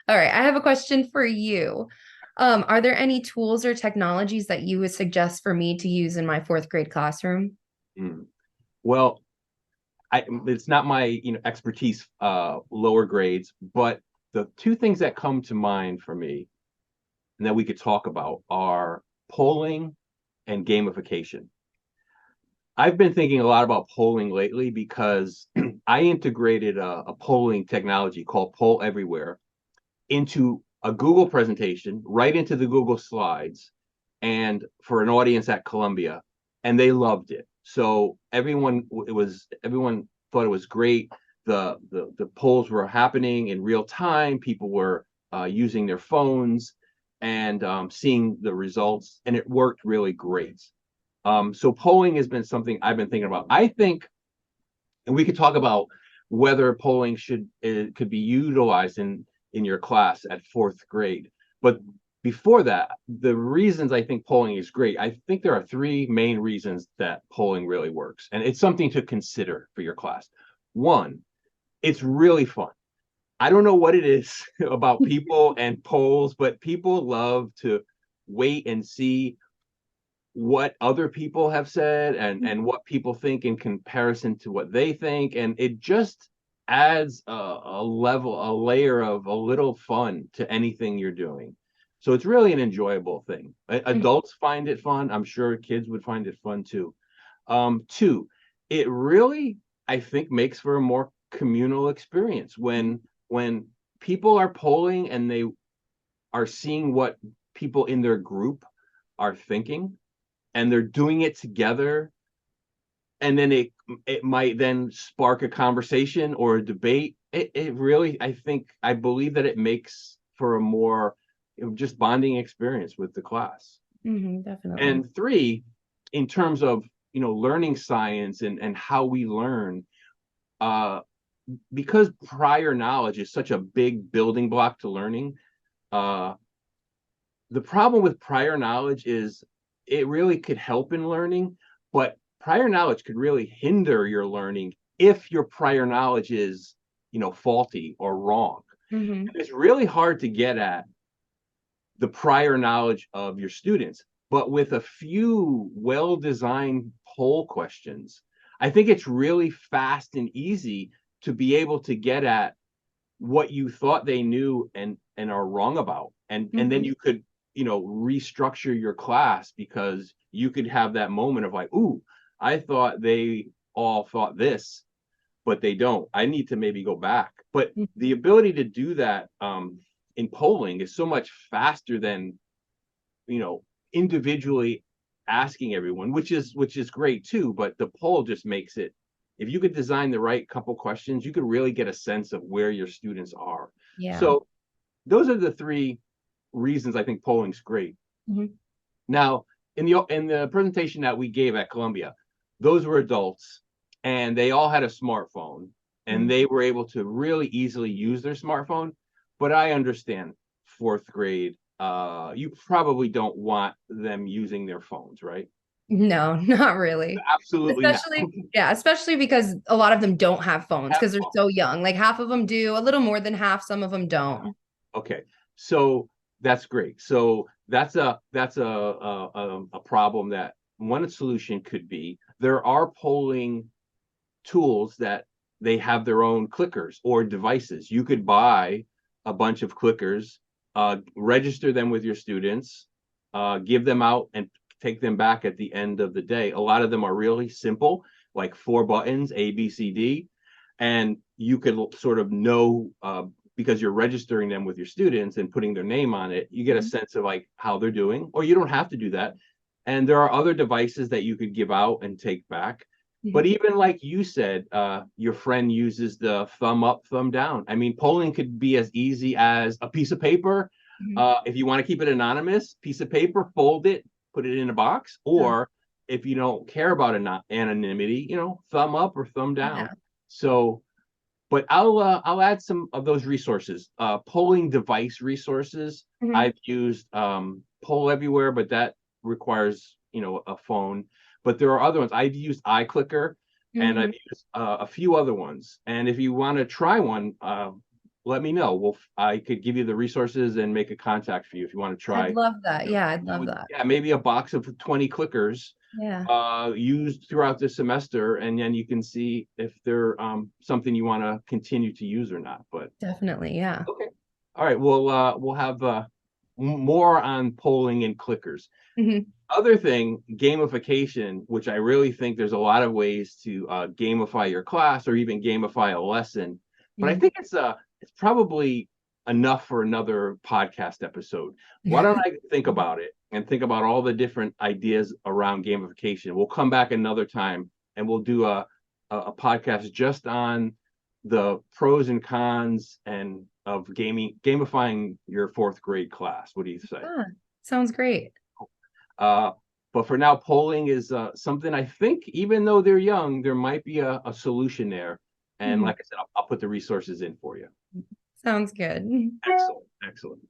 All right, I have a question for you. Are there any tools or technologies that you would suggest for me to use in my fourth grade classroom? Mm. Well, it's not my expertise, lower grades, but the two things that come to mind for me and that we could talk about are polling and gamification. I've been thinking a lot about polling lately because I integrated a polling technology called Poll Everywhere into a Google presentation, right into the Google Slides, and for an audience at Columbia, and they loved it. So everyone thought it was great. The polls were happening in real time. People were using their phones and seeing the results, and it worked really great. So polling has been something I've been thinking about. I think, and we could talk about whether polling could be utilized in your class at fourth grade. But before that, the reasons I think polling is great, I think there are three main reasons that polling really works, and it's something to consider for your class. One, it's really fun. I don't know what it is about people and polls, but people love to wait and see what other people have said and what people think in comparison to what they think, and it just adds a layer of a little fun to anything you're doing. So it's really an enjoyable thing. Adults find it fun. I'm sure kids would find it fun too. Two, it really, I think, makes for a more communal experience when people are polling and they are seeing what people in their group are thinking, and they're doing it together, and then it might then spark a conversation or a debate. It really, I believe that it makes for a more just bonding experience with the class. Definitely. And three, in terms of learning science and how we learn, uh because prior knowledge is such a big building block to learning. uh the problem with prior knowledge is it really could help in learning, but prior knowledge could really hinder your learning if your prior knowledge is, faulty or wrong. Hmm. It's really hard to get at the prior knowledge of your students, but with a few well-designed poll questions, I think it's really fast and easy to be able to get at what you thought they knew and are wrong about, and then Hmm. you could restructure your class because you could have that moment of like, ooh, I thought they all thought this, but they don't. I need to maybe go back. But the ability to do that in polling is so much faster than you know individually asking everyone, which is great too, but the poll just makes it, if you could design the right couple questions, you could really get a sense of where your students are. Yeah. So those are the three reasons I think polling's great. Hmm. Now, in the presentation that we gave at Columbia, those were adults, and they all had a smartphone, and they were able to really easily use their smartphone. But I understand fourth grade, you probably don't want them using their phones, right? No, not really. Absolutely not. Especially because a lot of them don't have phones Have because they're phones. so young. Like half of them do, a little more than half, some of them don't. Okay, so that's great. So that's a problem that one solution could be. There are polling tools that they have their own clickers or devices. You could buy a bunch of clickers, register them with your students, give them out, and take them back at the end of the day. A lot of them are really simple, like four buttons, A, B, C, D, and you could sort of know, because you're registering them with your students and putting their name on it, you get a Mhm. sense of like how they're doing, or you don't have to do that. And there are other devices that you could give out and take back. But Mhm. even like you said, your friend uses the thumb up, thumb down. I mean, polling could be as easy as a piece of paper. Mhm. If you want to keep it anonymous, piece of paper, fold it, put it in a box. Yeah. Or if you don't care about anonymity, thumb up or thumb down. Yeah. So, but I'll add some of those resources. Polling device resources. Mhm. I've used Poll Everywhere, but that requires a phone. But there are other ones. I've used iClicker, and I've Mhm. used a few other ones. And if you want to try one, let me know. I could give you the resources and make a contact for you if you want to I'd try. love that. Yeah, I'd love that. Yeah, maybe a box of 20 clickers Yeah, used throughout the semester, and then you can see if they're something you want to continue to use or not. But definitely. Yeah. okay, all right. We'll have more on polling and clickers. Hmm. Other thing, gamification, which I really think there's a lot of ways to gamify your class or even gamify a lesson. But I think it's probably enough for another podcast episode. Why don't I think about it and think about all the different ideas around gamification? We'll come back another time and we'll do a podcast just on the pros and cons and of gamifying your fourth grade class. What do you say? Ah, sounds great. Uh, but for now, polling is something I think, even though they're young, there might be a solution there. And Mhm. like I said, I'll put the resources in for you. Sounds good. Excellent. Excellent.